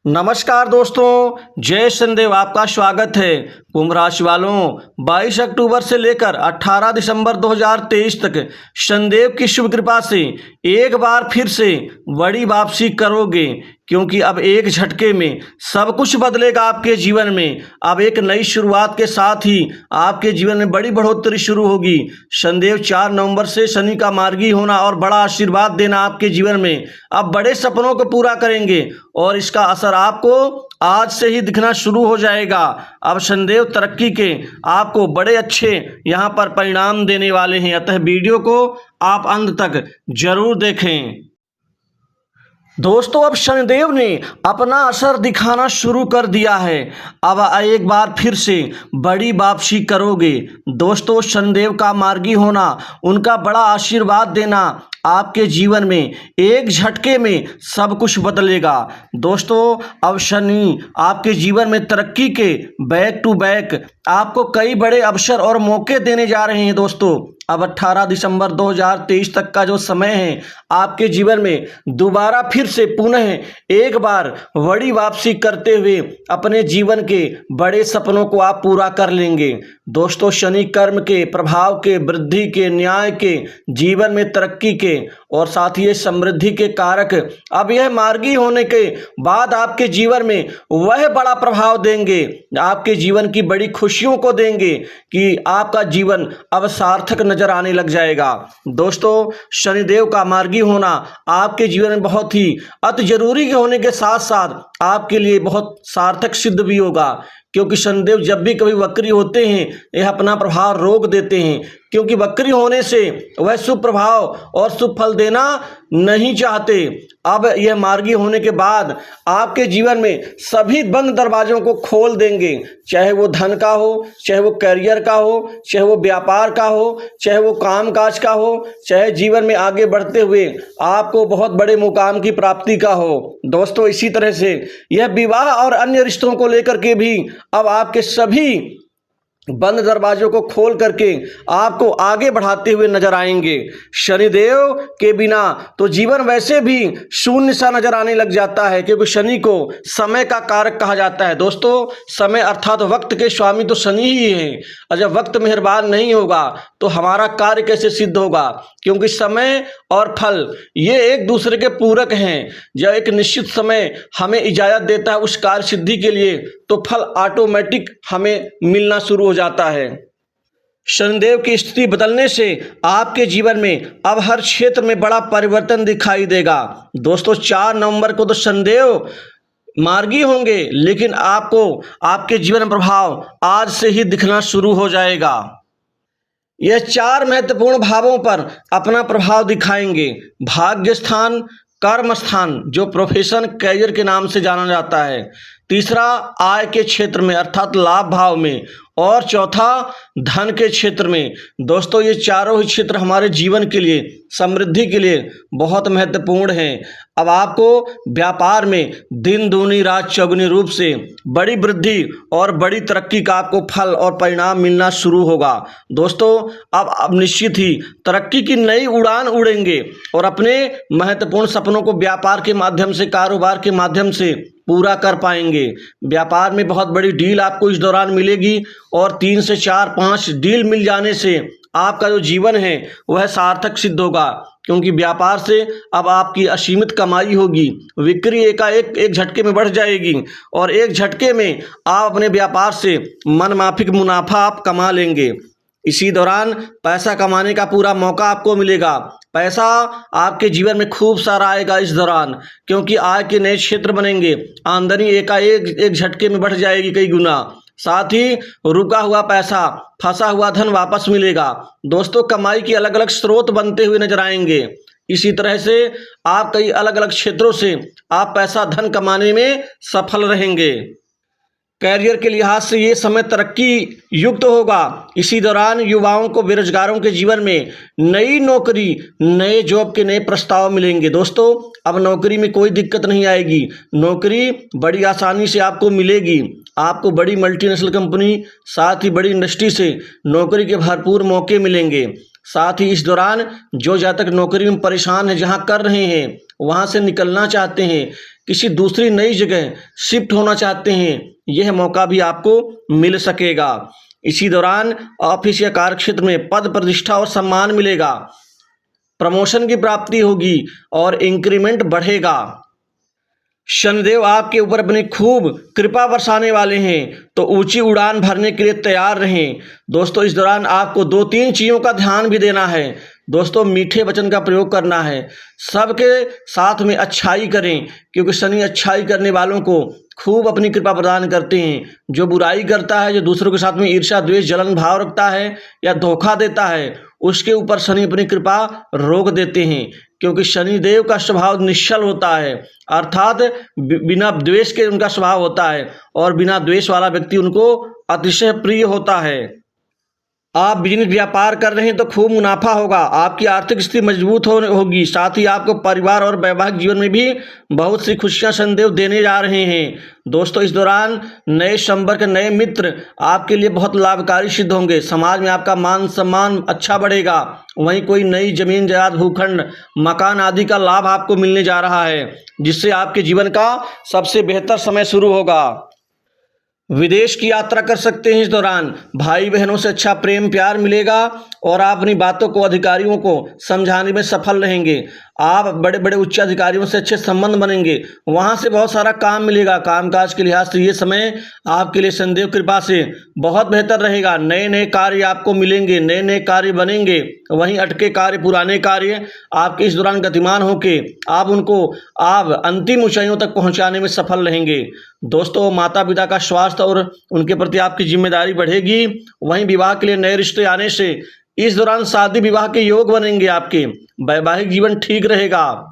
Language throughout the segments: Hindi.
नमस्कार दोस्तों, जय शनिदेव। आपका स्वागत है। कुंभ राशि वालों, 22 अक्टूबर से लेकर 18 दिसंबर 2023 तक शनिदेव की शुभ कृपा से एक बार फिर से बड़ी वापसी करोगे, क्योंकि अब एक झटके में सब कुछ बदलेगा आपके जीवन में। अब एक नई शुरुआत के साथ ही आपके जीवन में बड़ी बढ़ोतरी शुरू होगी। शनिदेव 4 नवंबर से शनि का मार्गी होना और बड़ा आशीर्वाद देना आपके जीवन में अब बड़े सपनों को पूरा करेंगे और इसका असर आपको आज से ही दिखना शुरू हो जाएगा। अब शनिदेव तरक्की के आपको बड़े अच्छे यहाँ पर परिणाम देने वाले हैं, अतः वीडियो को आप अंत तक जरूर देखें। दोस्तों, अब शनिदेव ने अपना असर दिखाना शुरू कर दिया है। अब एक बार फिर से बड़ी वापसी करोगे। दोस्तों, शनिदेव का मार्गी होना, उनका बड़ा आशीर्वाद देना आपके जीवन में एक झटके में सब कुछ बदलेगा। दोस्तों, अब शनि आपके जीवन में तरक्की के बैक टू बैक आपको कई बड़े अवसर और मौके देने जा रहे हैं। दोस्तों, अब 18 दिसंबर 2023 तक का जो समय है, आपके जीवन में दोबारा फिर से पुनः एक बार बड़ी वापसी करते हुए अपने जीवन के बड़े सपनों को आप पूरा कर लेंगे। दोस्तों, शनि कर्म के प्रभाव के, वृद्धि के, न्याय के, जीवन में तरक्की के और साथ ही समृद्धि के कारक अब यह मार्गी होने के बाद आपके जीवन में वह बड़ा प्रभाव देंगे, आपके जीवन की बड़ी खुशियों को देंगे कि आपका जीवन अब सार्थक नजर आने लग जाएगा। दोस्तों, शनिदेव का मार्गी होना आपके जीवन में बहुत ही अति जरूरी होने के साथ साथ आपके लिए बहुत सार्थक सिद्ध भी होगा, क्योंकि शनिदेव जब भी कभी वक्री होते हैं यह अपना प्रभाव रोक देते हैं, क्योंकि वक्री होने से वह शुभ प्रभाव और शुभ फल देना नहीं चाहते। अब यह मार्गी होने के बाद आपके जीवन में सभी बंद दरवाजों को खोल देंगे, चाहे वो धन का हो, चाहे वो करियर का हो, चाहे वो व्यापार का हो, चाहे वो काम काज का हो, चाहे जीवन में आगे बढ़ते हुए आपको बहुत बड़े मुकाम की प्राप्ति का हो। दोस्तों, इसी तरह से यह विवाह और अन्य रिश्तों को लेकर के भी अब आपके सभी बंद दरवाजों को खोल करके आपको आगे बढ़ाते हुए नजर आएंगे। शनिदेव के बिना तो जीवन वैसे भी शून्य सा नजर आने लग जाता है, क्योंकि शनि को समय का कारक कहा जाता है। दोस्तों, समय अर्थात वक्त के स्वामी तो शनि ही है, और जब वक्त मेहरबान नहीं होगा तो हमारा कार्य कैसे सिद्ध होगा, क्योंकि समय और फल ये एक दूसरे के पूरक हैं। जब एक निश्चित समय हमें इजाजत देता है उस कार्य सिद्धि के लिए, तो फल ऑटोमेटिक हमें मिलना शुरू हो जाता है। शनिदेव की स्थिति बदलने से आपके जीवन में अब हर क्षेत्र में बड़ा परिवर्तन दिखाई देगा। दोस्तों, 4 नवंबर को तो शनिदेव मार्गी होंगे, लेकिन आपको आपके जीवन प्रभाव आज से ही दिखना शुरू हो जाएगा। यह 4 महत्वपूर्ण भावों पर अपना प्रभाव दिखाएंगे। भाग्य स्थान, कर्म स्थान जो प्रोफेशन कैरियर के नाम से जाना जाता है, तीसरा आय के क्षेत्र में अर्थात लाभ भाव में, और चौथा धन के क्षेत्र में। दोस्तों, ये चारों ही क्षेत्र हमारे जीवन के लिए, समृद्धि के लिए बहुत महत्वपूर्ण हैं। अब आपको व्यापार में दिन दूनी रात चौगुनी रूप से बड़ी वृद्धि और बड़ी तरक्की का आपको फल और परिणाम मिलना शुरू होगा। दोस्तों, अब निश्चित ही तरक्की की नई उड़ान उड़ेंगे और अपने महत्वपूर्ण सपनों को व्यापार के माध्यम से, कारोबार के माध्यम से पूरा कर पाएंगे। व्यापार में बहुत बड़ी डील आपको इस दौरान मिलेगी और 3 से 4-5 डील मिल जाने से आपका जो जीवन है वह सार्थक सिद्ध होगा, क्योंकि व्यापार से अब आपकी असीमित कमाई होगी। बिक्री एक झटके में बढ़ जाएगी और एक झटके में आप अपने व्यापार से मनमाफिक मुनाफा आप कमा लेंगे। इसी दौरान पैसा कमाने का पूरा मौका आपको मिलेगा। पैसा आपके जीवन में खूब सारा आएगा इस दौरान, क्योंकि आय के नए क्षेत्र बनेंगे। आमदनी एक झटके में बढ़ जाएगी कई गुना। साथ ही रुका हुआ पैसा, फंसा हुआ धन वापस मिलेगा। दोस्तों, कमाई के अलग अलग स्रोत बनते हुए नजर आएंगे। इसी तरह से आप कई अलग अलग क्षेत्रों से आप पैसा धन कमाने में सफल रहेंगे। कैरियर के लिहाज से ये समय तरक्की युक्त होगा। इसी दौरान युवाओं को, बेरोजगारों के जीवन में नई नौकरी, नए जॉब के नए प्रस्ताव मिलेंगे। दोस्तों, अब नौकरी में कोई दिक्कत नहीं आएगी, नौकरी बड़ी आसानी से आपको मिलेगी। आपको बड़ी मल्टीनेशनल कंपनी, साथ ही बड़ी इंडस्ट्री से नौकरी के भरपूर मौके मिलेंगे। साथ ही इस दौरान जो जातक नौकरी में परेशान है, जहां कर रहे हैं वहां से निकलना चाहते हैं, किसी दूसरी नई जगह शिफ्ट होना चाहते हैं, यह मौका भी आपको मिल सकेगा। इसी दौरान ऑफिस या कार्यक्षेत्र में पद प्रतिष्ठा और सम्मान मिलेगा, प्रमोशन की प्राप्ति होगी और इंक्रीमेंट बढ़ेगा। शनिदेव आपके ऊपर अपनी खूब कृपा बरसाने वाले हैं, तो ऊंची उड़ान भरने के लिए तैयार रहें। दोस्तों, इस दौरान आपको 2-3 चीज़ों का ध्यान भी देना है। दोस्तों, मीठे वचन का प्रयोग करना है, सबके साथ में अच्छाई करें, क्योंकि शनि अच्छाई करने वालों को खूब अपनी कृपा प्रदान करते हैं। जो बुराई करता है, जो दूसरों के साथ में ईर्ष्या द्वेष जलन भाव रखता है या धोखा देता है, उसके ऊपर शनि अपनी कृपा रोक देते हैं, क्योंकि शनिदेव का स्वभाव निश्चल होता है, अर्थात बिना द्वेष के उनका स्वभाव होता है और बिना द्वेष वाला व्यक्ति उनको अतिशय प्रिय होता है। आप बिजनेस व्यापार कर रहे हैं तो खूब मुनाफा होगा, आपकी आर्थिक स्थिति मजबूत होगी, साथ ही आपको परिवार और वैवाहिक जीवन में भी बहुत सी खुशियां शनिदेव देने जा रहे हैं। दोस्तों, इस दौरान नए संपर्क, नए मित्र आपके लिए बहुत लाभकारी सिद्ध होंगे। समाज में आपका मान सम्मान अच्छा बढ़ेगा। वहीं कोई नई जमीन जायदाद, भूखंड, मकान आदि का लाभ आपको मिलने जा रहा है, जिससे आपके जीवन का सबसे बेहतर समय शुरू होगा। विदेश की यात्रा कर सकते हैं। इस दौरान भाई बहनों से अच्छा प्रेम प्यार मिलेगा और आप अपनी बातों को अधिकारियों को समझाने में सफल रहेंगे। आप बड़े बड़े उच्च अधिकारियों से अच्छे संबंध बनेंगे, वहां से बहुत सारा काम मिलेगा। कामकाज के लिहाज से ये समय आपके लिए शनिदेव कृपा से बहुत बेहतर रहेगा। नए नए कार्य आपको मिलेंगे, नए नए कार्य बनेंगे। वहीं अटके कार्य, पुराने कार्य आपके इस दौरान गतिमान होके आप अंतिम ऊंचाइयों तक पहुंचाने में सफल रहेंगे। दोस्तों, माता पिता का स्वास्थ्य और उनके प्रति आपकी जिम्मेदारी बढ़ेगी। वहीं विवाह के लिए नए रिश्ते आने से इस दौरान शादी विवाह के योग बनेंगे। आपके वैवाहिक जीवन ठीक रहेगा।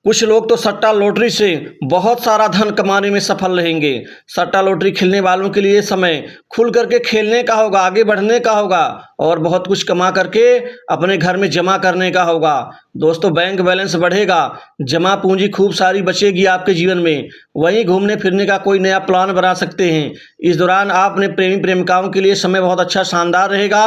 कुछ लोग तो सट्टा लॉटरी से बहुत सारा धन कमाने में सफल रहेंगे। सट्टा लॉटरी खेलने वालों के लिए समय खुल करके खेलने का होगा, आगे बढ़ने का होगा और बहुत कुछ कमा करके अपने घर में जमा करने का होगा। दोस्तों, बैंक बैलेंस बढ़ेगा, जमा पूंजी खूब सारी बचेगी आपके जीवन में। वहीं घूमने फिरने का कोई नया प्लान बना सकते हैं। इस दौरान आप अपने प्रेमी प्रेमिकाओं के लिए समय बहुत अच्छा शानदार रहेगा।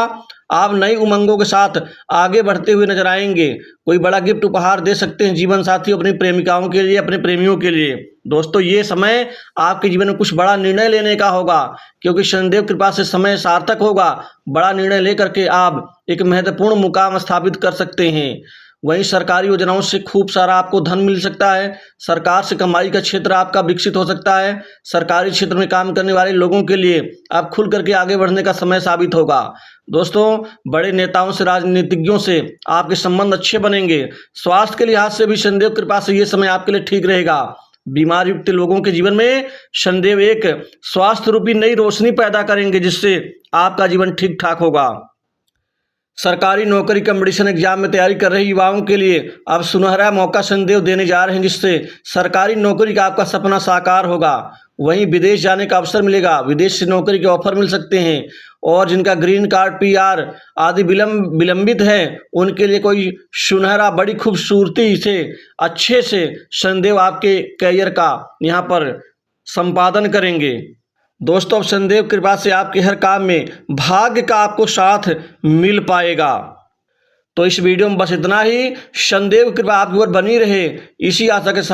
आप नई उमंगों के साथ आगे बढ़ते हुए नजर आएंगे। कोई बड़ा गिफ्ट उपहार दे सकते हैं जीवन साथी अपनी प्रेमिकाओं के लिए, अपने प्रेमियों के लिए। दोस्तों, ये समय आपके जीवन में कुछ बड़ा निर्णय लेने का होगा, क्योंकि शनिदेव कृपा से समय सार्थक होगा। बड़ा निर्णय लेकर के आप एक महत्वपूर्ण मुकाम स्थापित कर सकते हैं। वहीं सरकारी योजनाओं से खूब सारा आपको धन मिल सकता है। सरकार से कमाई का क्षेत्र आपका विकसित हो सकता है। सरकारी क्षेत्र में काम करने वाले लोगों के लिए आप खुल करके आगे बढ़ने का समय साबित होगा। दोस्तों, बड़े नेताओं से, राजनीतिज्ञों से आपके संबंध अच्छे बनेंगे। स्वास्थ्य के लिहाज से भी शनिदेव कृपा से ये समय आपके लिए ठीक रहेगा। बीमार युक्त लोगों के जीवन में शनिदेव एक स्वास्थ्य रूपी नई रोशनी पैदा करेंगे, जिससे आपका जीवन ठीक ठाक होगा। सरकारी नौकरी कंपटीशन एग्जाम में तैयारी कर रहे युवाओं के लिए अब सुनहरा मौका शनिदेव देने जा रहे हैं, जिससे सरकारी नौकरी का आपका सपना साकार होगा। वहीं विदेश जाने का अवसर मिलेगा, विदेश से नौकरी के ऑफर मिल सकते हैं। और जिनका ग्रीन कार्ड, पीआर आदि विलंबित है, उनके लिए कोई सुनहरा बड़ी खूबसूरती से अच्छे से शनिदेव आपके करियर का यहाँ पर संपादन करेंगे। दोस्तों, अब शनिदेव कृपा से आपके हर काम में भाग्य का आपको साथ मिल पाएगा। तो इस वीडियो में बस इतना ही। शनिदेव कृपा आपके ऊपर बनी रहे, इसी आशा के साथ